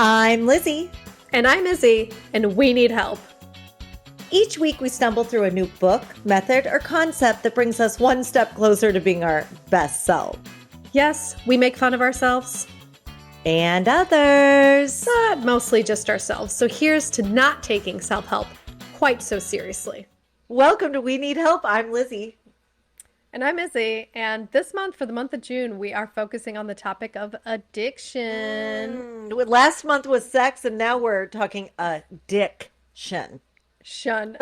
I'm Lizzy. And I'm Izzy, and we need help. Each week we stumble through a new book, method, or concept that brings us one step closer to being our best self. Yes, we make fun of ourselves. And others. But mostly just ourselves. So here's to not taking self-help quite so seriously. Welcome to We Need Help. I'm Lizzy. And I'm Izzy. And this month, for the month of June, we are focusing on the topic of addiction. Last month was sex, and now we're talking addiction. Shun.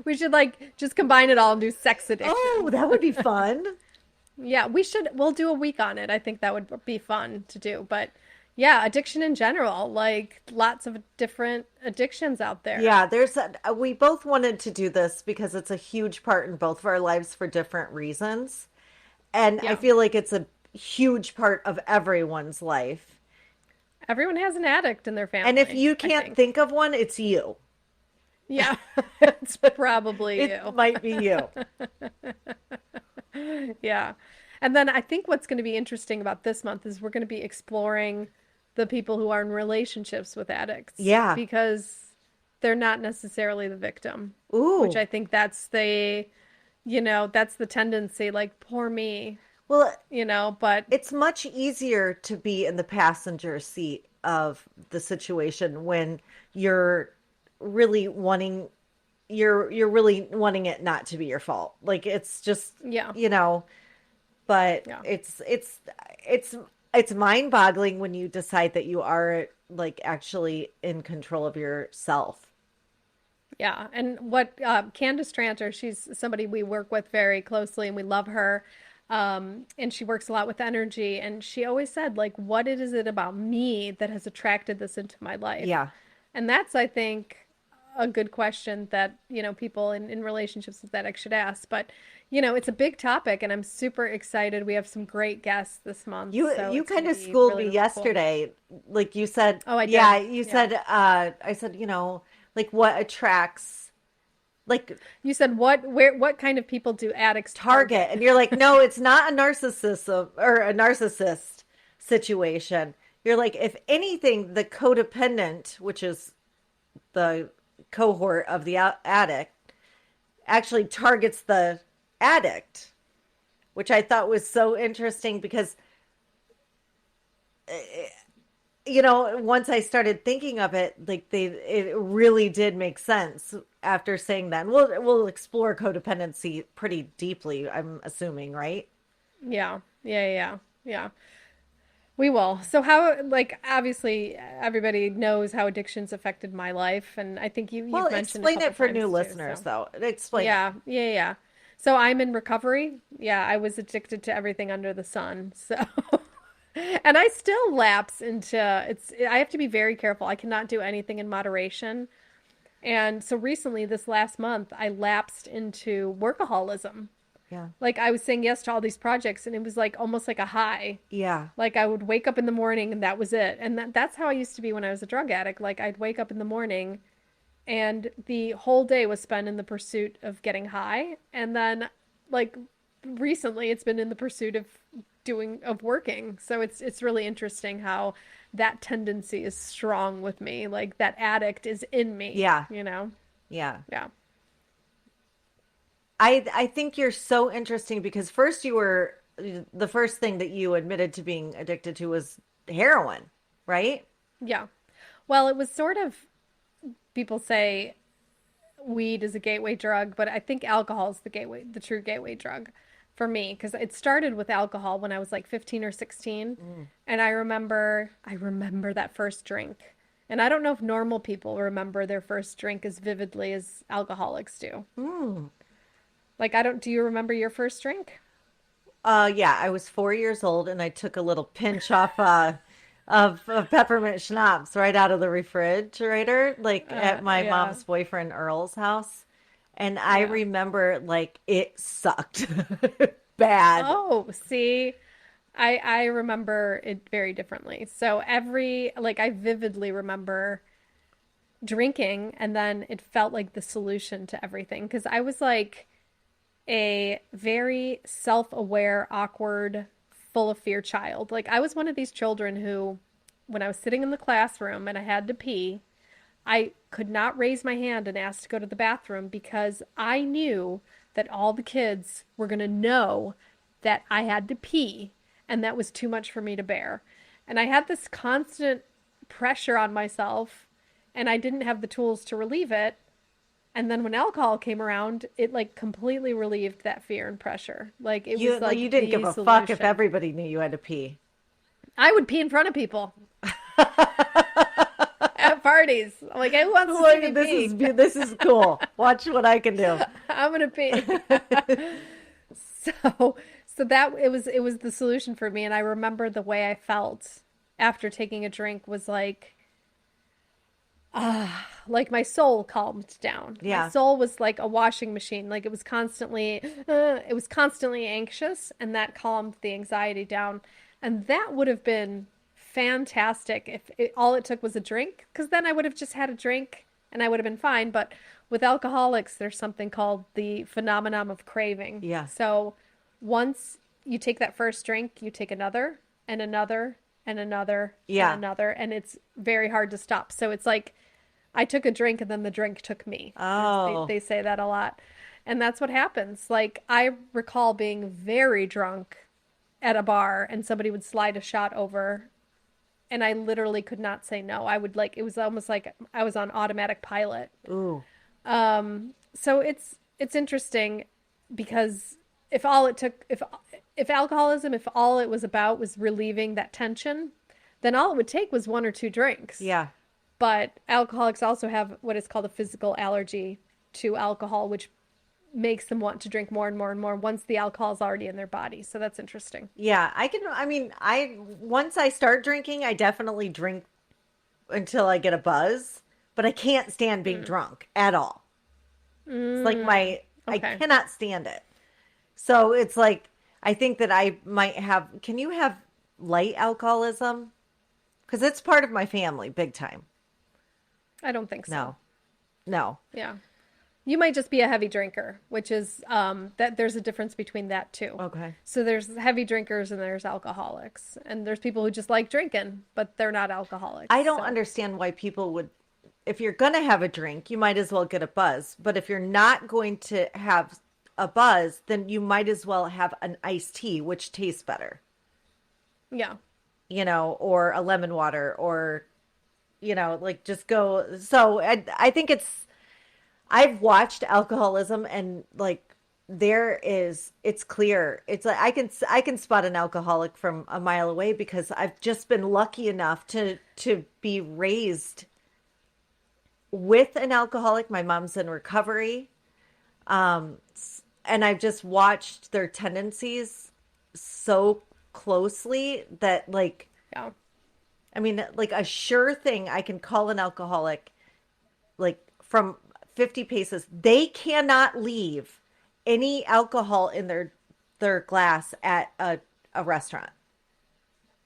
We should just combine it all and do sex addiction. Oh, that would be fun. Yeah, we'll do a week on it. I think that would be fun to do. But yeah, addiction in general, like lots of different addictions out there. Yeah, we both wanted to do this because it's a huge part in both of our lives for different reasons. And Yeah. I feel like it's a huge part of everyone's life. Everyone has an addict in their family. And if you can't think of one, it's you. Yeah, it's probably you. It might be you. Yeah. And then I think what's going to be interesting about this month is we're going to be exploring the people who are in relationships with addicts. Yeah. Because they're not necessarily the victim. Ooh. Which I think that's the tendency, like, poor me. Well, but it's much easier to be in the passenger seat of the situation when you're really wanting it not to be your fault. Like, it's just, but Yeah. it's mind-boggling when you decide that you are like actually in control of yourself. Yeah. And what Candace Tranter, she's somebody we work with very closely and we love her. And she works a lot with energy. And she always said, like, what is it about me that has attracted this into my life? Yeah. And that's, I think, a good question that, people in relationships with addicts should ask. But, it's a big topic and I'm super excited. We have some great guests this month. You kind of schooled me yesterday. Cool. Like you said, oh, I did. Yeah, you said, I said, like what attracts, like you said, what kind of people do addicts target? And you're like, no, it's not a narcissist situation. You're like, if anything, the codependent, which is the cohort of the addict, actually targets the addict, which I thought was so interesting because, once I started thinking of it, like it really did make sense after saying that. And we'll explore codependency pretty deeply, I'm assuming, right? Yeah. We will. So how, obviously everybody knows how addictions affected my life. And I think you've mentioned explain it for new listeners, though. Explain. Yeah. So I'm in recovery. Yeah, I was addicted to everything under the sun. So, and I still lapse into I have to be very careful. I cannot do anything in moderation. And so recently, this last month, I lapsed into workaholism. Yeah. Like, I was saying yes to all these projects and it was like almost like a high. Yeah. Like, I would wake up in the morning and that was it. And that's how I used to be when I was a drug addict. Like, I'd wake up in the morning and the whole day was spent in the pursuit of getting high. And then, like, recently it's been in the pursuit of working. So it's really interesting how that tendency is strong with me. Like, that addict is in me. Yeah. Yeah. Yeah. I think you're so interesting because the first thing that you admitted to being addicted to was heroin, right? Yeah. Well, it was sort of, people say weed is a gateway drug, but I think alcohol is the true gateway drug for me, because it started with alcohol when I was like 15 or 16. And I remember that first drink. And I don't know if normal people remember their first drink as vividly as alcoholics do. Like, do you remember your first drink? Yeah, I was 4 years old and I took a little pinch off of peppermint schnapps right out of the refrigerator, like at my mom's boyfriend Earl's house. And I remember, like, it sucked bad. Oh, see, I remember it very differently. So I vividly remember drinking and then it felt like the solution to everything. Because I was like a very self-aware, awkward, full of fear child. Like, I was one of these children who when I was sitting in the classroom and I had to pee, I could not raise my hand and ask to go to the bathroom because I knew that all the kids were going to know that I had to pee, and that was too much for me to bear. And I had this constant pressure on myself, and I didn't have the tools to relieve it. And then when alcohol came around, it like completely relieved that fear and pressure. Like it was You like didn't give the a fuck if solution. everybody knew you had to pee. I would pee in front of people at parties. I'm like, who wants to see Look, me pee? this is cool. Watch what I can do. I'm gonna pee. So that it was the solution for me. And I remember the way I felt after taking a drink was like my soul calmed down. My Yeah. soul was like a washing machine. Like it was constantly anxious, and that calmed the anxiety down. And that would have been fantastic if all it took was a drink, because then I would have just had a drink and I would have been fine. But with alcoholics, there's something called the phenomenon of craving. Yeah. So once you take that first drink, you take another and another and another and Yeah. another, and it's very hard to stop. So it's like I took a drink and then the drink took me. Oh. They say that a lot. And that's what happens. Like I recall being very drunk at a bar and somebody would slide a shot over and I literally could not say no. I would like it was almost like I was on automatic pilot. Ooh. So it's interesting because if all it took if alcoholism, if all it was about was relieving that tension, then all it would take was one or two drinks. Yeah. But alcoholics also have what is called a physical allergy to alcohol, which makes them want to drink more and more and more once the alcohol is already in their body. So that's interesting. Yeah. I mean, once I start drinking, I definitely drink until I get a buzz, but I can't stand being drunk at all. It's like I Okay. cannot stand it. So it's like, I think that I might have, can you have light alcoholism? Because it's part of my family, big time. I don't think so. No, no. Yeah. You might just be a heavy drinker, which is that there's a difference between that too. Okay. So there's heavy drinkers and there's alcoholics. And there's people who just like drinking, but they're not alcoholics. I don't So, understand why people would, if you're going to have a drink, you might as well get a buzz. But if you're not going to have a buzz, then you might as well have an iced tea, which tastes better, yeah. or a lemon water, or, like just go. So I think I've watched alcoholism, and like it's clear. It's like I can spot an alcoholic from a mile away because I've just been lucky enough to be raised with an alcoholic. My mom's in recovery. And I've just watched their tendencies so closely that, like, Yeah. I mean, like a sure thing, I can call an alcoholic like from 50 paces. They cannot leave any alcohol in their glass at a restaurant.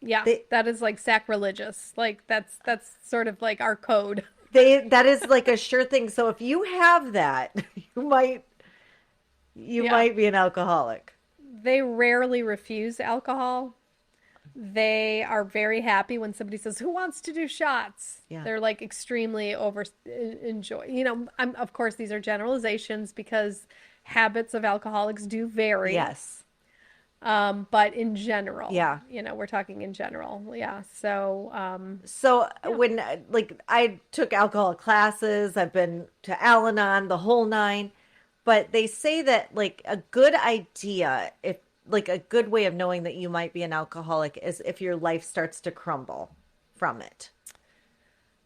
Yeah. They That is like sacrilegious. Like that's sort of like our code. that is like a sure thing. So if you have that, you might you Yeah. might be an alcoholic. They rarely refuse alcohol. They are very happy when somebody says, "Who wants to do shots?" Yeah. They're like extremely over enjoy. Of course, these are generalizations because habits of alcoholics do vary. Yes. But in general, Yeah. we're talking in general. Yeah. So, So yeah, when like I took alcohol classes, I've been to Al-Anon, the whole nine, but they say that like a good idea, if like a good way of knowing that you might be an alcoholic is if your life starts to crumble from it.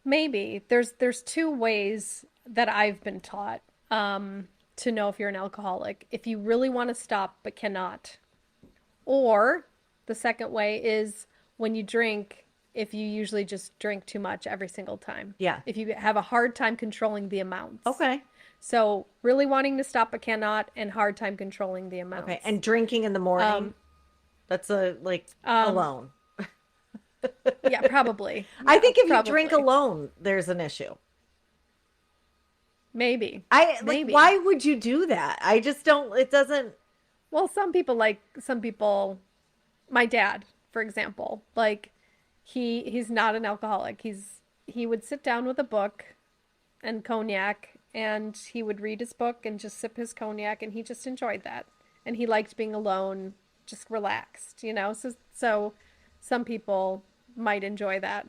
maybe there's two ways that I've been taught to know if you're an alcoholic. If you really want to stop but cannot. Or the second way is when you drink, if you usually just drink too much every single time. Yeah. If you have a hard time controlling the amounts. Okay. So really wanting to stop but cannot, and hard time controlling the Okay. amounts. And drinking in the morning, that's alone. Yeah, probably. I Yeah, think if you probably. drink alone, there's an issue. Maybe. I like, Maybe. why would you do that? I just don't, it doesn't. Well, some people, my dad, for example, like He's not an alcoholic. He would sit down with a book and cognac, and he would read his book and just sip his cognac, and he just enjoyed that. And he liked being alone, just relaxed, you know. So some people might enjoy that.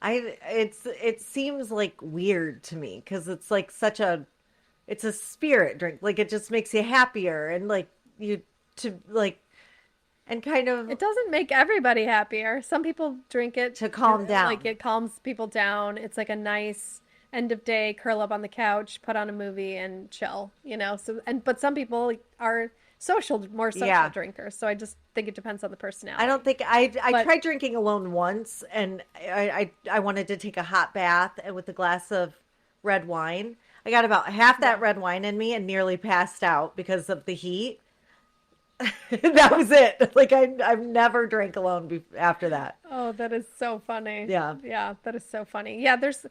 It seems like weird to me because it's like it's a spirit drink. Like it just makes you happier and like you to like and kind of It doesn't make everybody happier. Some people drink it to calm like down. it calms people down. It's like a nice end of day, curl up on the couch, put on a movie and chill, you know. So and but some people are more social Yeah. drinkers. So I just think it depends on the I don't personality. think I But tried drinking alone once and I wanted to take a hot bath and with a glass of red wine. I got about half that yeah. red wine in me and nearly passed out because of the heat. That was it. Like I've never drank alone after that. Oh, that is so funny. Yeah. Yeah, that is so funny. Yeah, there's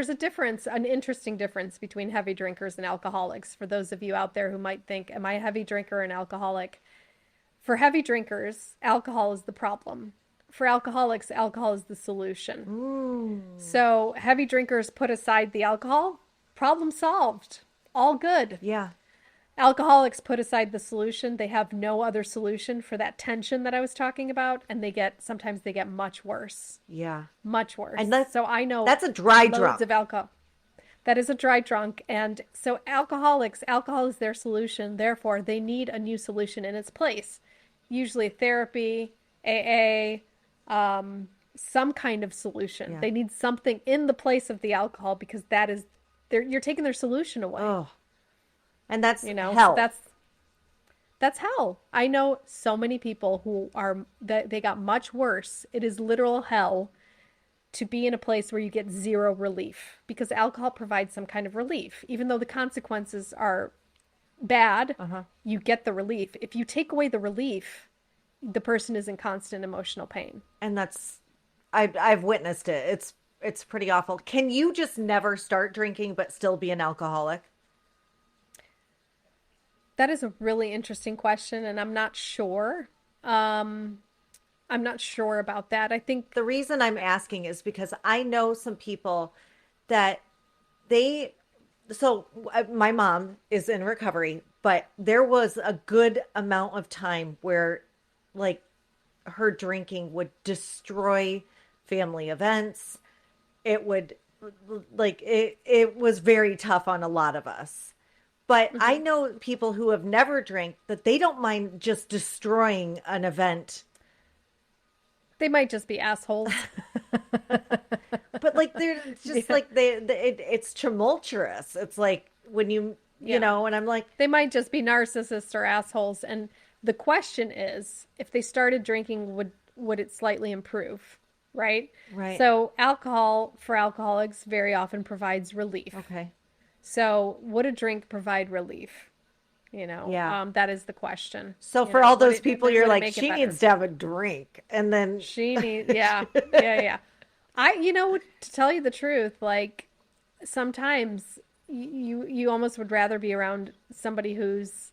a difference, an interesting difference between heavy drinkers and alcoholics. For those of you out there who might think, am I a heavy drinker or an alcoholic? For heavy drinkers, alcohol is the problem. For alcoholics, alcohol is the solution. Mm. So heavy drinkers put aside the alcohol, problem solved. All good. Yeah. Alcoholics put aside the solution. They have no other solution for that tension that I was talking about, and sometimes they get much worse. Yeah. Much worse. And So I know that's a dry loads drunk. of alcohol. That is a dry drunk. And so alcohol is their solution. Therefore, they need a new solution in its place. Usually therapy, AA, some kind of solution. Yeah. They need something in the place of the alcohol because you're taking their solution away. Oh. And that's You know, so hell. that's hell. I know so many people who are that they got much worse. It is literal hell to be in a place where you get zero relief because alcohol provides some kind of relief. Even though the consequences are bad, Uh-huh. you get the relief. If you take away the relief, the person is in constant emotional pain. And I've witnessed it. It's pretty awful. Can you just never start drinking but still be an alcoholic? That is a really interesting question, and I'm not sure. I'm not sure about that. I think, The reason I'm asking is because I know some people that they my mom is in recovery, but there was a good amount of time where like her drinking would destroy family events. It would it was very tough on a lot of us. But I mhm, know people who have never drank that they don't mind just destroying an event. they might just be assholes. But like they're just Yeah. like it's tumultuous. It's like when you Yeah. know, and I'm like, They might just be narcissists or assholes. And the question is, if they started drinking, would it slightly improve? Right? right, So alcohol for alcoholics very often provides relief. okay, So would a drink provide relief? yeah. That is the question. So for all those people, you're Would it like, make it she better? needs to have a drink, and then She needs, yeah, yeah, yeah. To tell you the truth, like sometimes you almost would rather be around somebody who's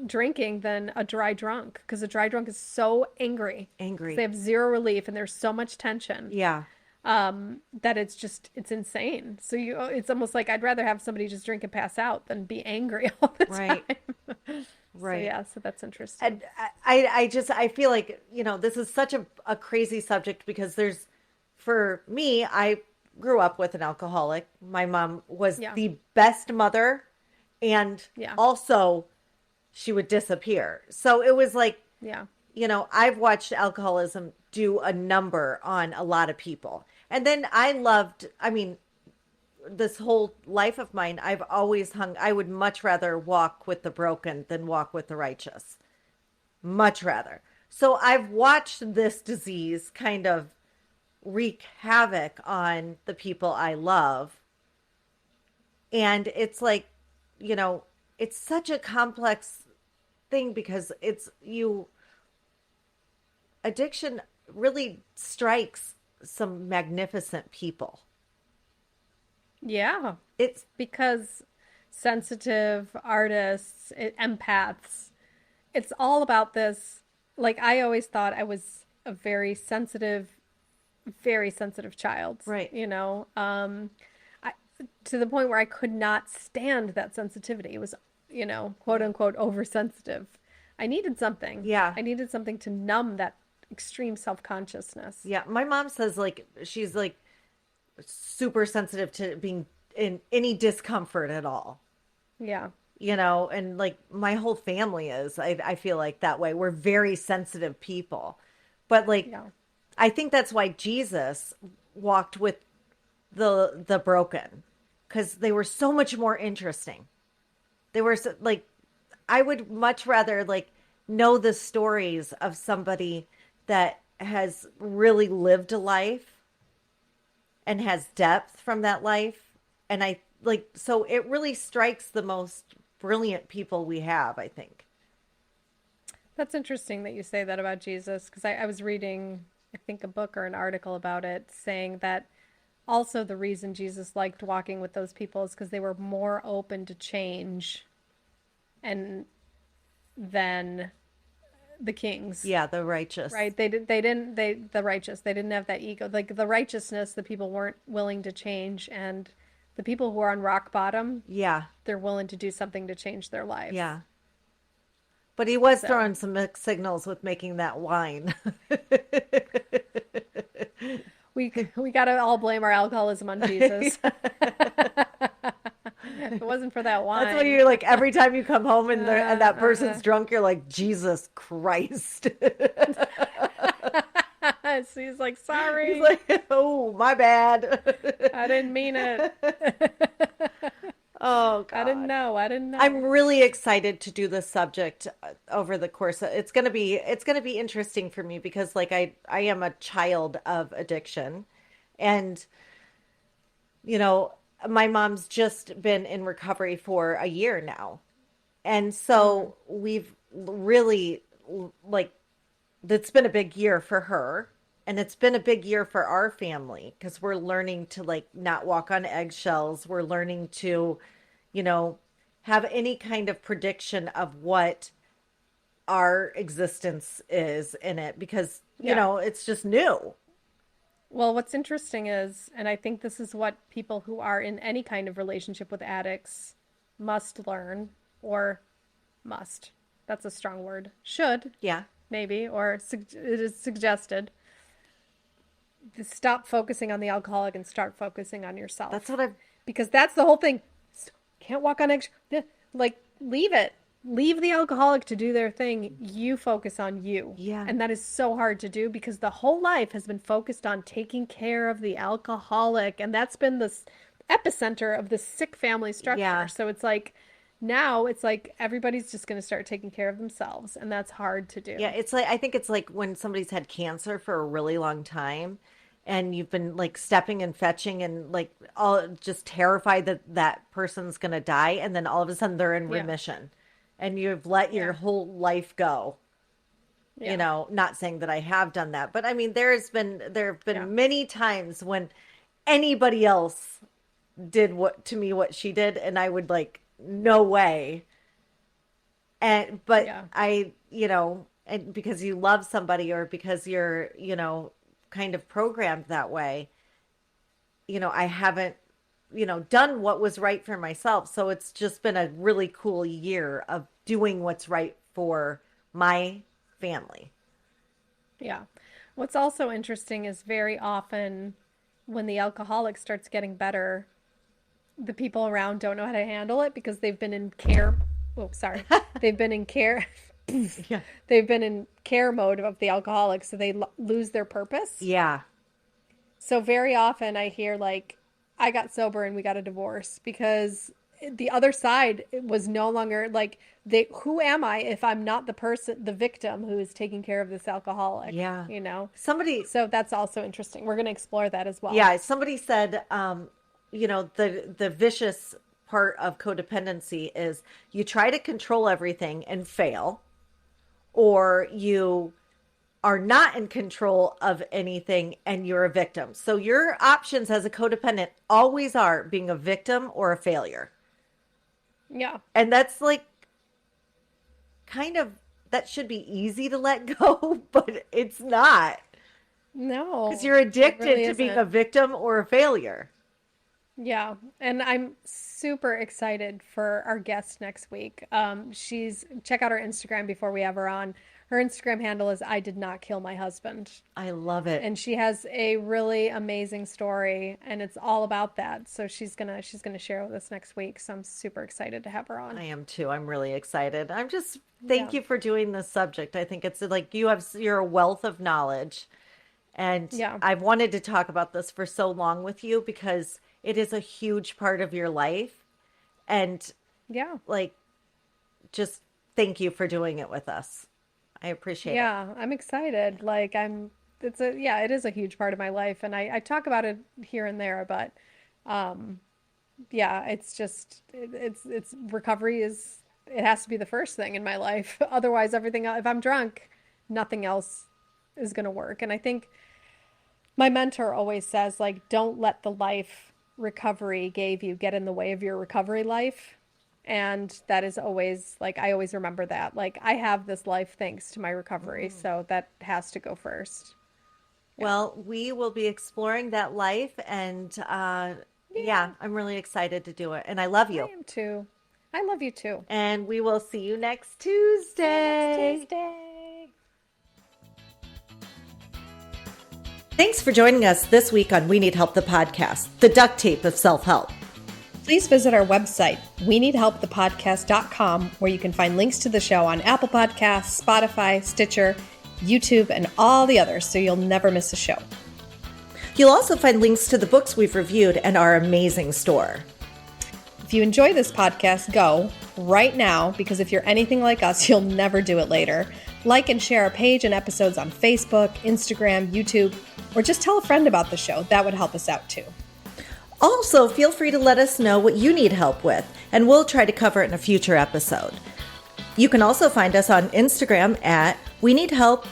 drinking than a dry drunk because a dry drunk is so angry because they angry. have zero relief and there's so much tension Yeah, that it's insane. So it's almost like I'd rather have somebody just drink and pass out than be angry all the right, time. So right. yeah, so that's interesting. And I feel like, this is such a crazy subject because for me, I grew up with an alcoholic. My mom was Yeah, the best mother, and yeah, also she would disappear. So it was like, yeah, I've watched alcoholism do a number on a lot of people. And then I mean, this whole life of mine, I would much rather walk with the broken than walk with the righteous. Much rather. So I've watched this disease kind of wreak havoc on the people I love. And it's like, you know, it's such a complex thing because addiction really strikes some magnificent people. yeah. It's Because sensitive artists, empaths, it's all about this. Like I always thought I was a very sensitive very sensitive child, Right. you know, I, to the point where I could not stand that sensitivity. It was, quote Yeah. unquote, oversensitive. I needed something. Yeah. I needed something to numb that extreme self-consciousness. Yeah. My mom says like she's like super sensitive to being in any discomfort at all. Yeah. And like my whole family is. I feel like that way. We're very sensitive people. But like Yeah. I think that's why Jesus walked with the broken, because they were so much more interesting. They were like, I would much rather like know the stories of somebody that has really lived a life and has depth from that life. And I like, so it really strikes the most brilliant people we have, I think. That's interesting that you say that about Jesus, because I was reading, I think, a book or an article about it saying that also the reason Jesus liked walking with those people is because they were more open to change and than the kings, Yeah, the righteous. right? The righteous, they didn't have that ego. Like the righteousness, the people weren't willing to change, and the people who are on rock bottom, Yeah, they're willing to do something to change their life. yeah. But he was So throwing some mixed signals with making that wine. we gotta all blame our alcoholism on Jesus. If it wasn't for that That's why wine. you're like every time you come home and that Uh, person's drunk, you're like, Jesus Christ. so he's like, He's sorry, like, oh, my bad. I didn't mean it. Oh I didn't God. know. I didn't I'm know. really excited to do this subject over the course of, it's gonna be interesting for me because like I am a child of addiction, and you know my mom's just been in recovery for a year now, and Mm, so we've really like it's been a big year for her, and it's been a big year for our family because we're learning to like not walk on eggshells. We're learning to, you know, have any kind of prediction of what our existence is in it because, yeah. it's just new. Well, what's interesting is, and I think this is what people who are in any kind of relationship with addicts must learn, or must. That's a strong word. Should, Yeah. maybe, or it is suggested. To stop focusing on the alcoholic and start focusing on That's yourself. what I've, Because that's the whole thing. Can't walk on eggshells. Like, leave it. Leave the alcoholic to do their thing. You focus on you. yeah. And that is so hard to do because the whole life has been focused on taking care of the alcoholic. And that's been the epicenter of the sick family structure. Yeah. So it's like now it's like everybody's just going to start taking care of themselves. And that's hard to Yeah. do. It's like, I think it's like when somebody's had cancer for a really long time and you've been like stepping and fetching and like all just terrified that that person's going to die. And then all of a sudden they're in Yeah. remission and you've let your Yeah. whole life go. Yeah. Not saying that I have done that, but I mean, there have Yeah. been many times when anybody else did what to me what she did, and I would like, no way. And but Yeah. and because you love somebody or because you're, kind of programmed that way, I haven't, done what was right for myself. So it's just been a really cool year of doing what's right for my family. Yeah. What's also interesting is very often when the alcoholic starts getting better, the people around don't know how to handle it because they've been in care. Oh, sorry. They've been in care. Yeah. They've been in care mode of the alcoholic, so they lose their purpose. Yeah. So very often I hear like, I got sober and we got a divorce because the other side was no longer like who am I if I'm not the person, the victim who is taking care of this alcoholic, Yeah. you know? Somebody, So that's also interesting. We're going to explore that as well. yeah, somebody said, the vicious part of codependency is you try to control everything and fail, or you are not in control of anything and you're a victim. So your options as a codependent always are being a victim or a failure. Yeah. And that's like kind of, that should be easy to let go, but it's not. Because No, you're it addicted really to being a isn't. victim or a failure. Yeah, and I'm super excited for our guest next week. She's check out her Instagram before we have her on. Her Instagram handle is I did not kill my husband. I love it. And she has a really amazing story and it's all about that. So she's gonna share with us next week. So I'm super excited to have her on. I am too. I'm really excited. I'm just thank Yeah. you for doing this subject. I think it's like you're a wealth of knowledge. And Yeah. I've wanted to talk about this for so long with you because it is a huge part of your life. And Yeah. like, just thank you for doing it with us. I appreciate it. Yeah. I'm excited. It's a, yeah, it is a huge part of my life. And I talk about it here and there, but, um, yeah, it's recovery it has to be the first thing in my life. Otherwise, if I'm drunk, nothing else is going to work. And I think my mentor always says, like, don't let the life recovery gave you get in the way of your recovery life. And that is always, like, I always remember that. Like, I have this life thanks to my recovery. So that has to go first. Yeah. Well, we will be exploring that life. And yeah, Yeah, I'm really excited to do it. And I love I you. am too. I love you too. And we will see you next See you next Tuesday. Tuesday. Thanks for joining us this week on We Need Help, the podcast, the duct tape of self-help. Please visit our website, weneedhelpthepodcast.com, where you can find links to the show on Apple Podcasts, Spotify, Stitcher, YouTube, and all the others, so you'll never miss a show. You'll also find links to the books we've reviewed and our amazing store. If you enjoy this podcast, go right now, because if you're anything like us, you'll never do it later. Like and share our page and episodes on Facebook, Instagram, YouTube, or just tell a friend about the show. That would help us out too. Also, feel free to let us know what you need help with, and we'll try to cover it in a future episode. You can also find us on Instagram at we need help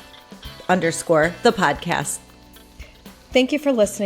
_ the podcast. Thank you for listening.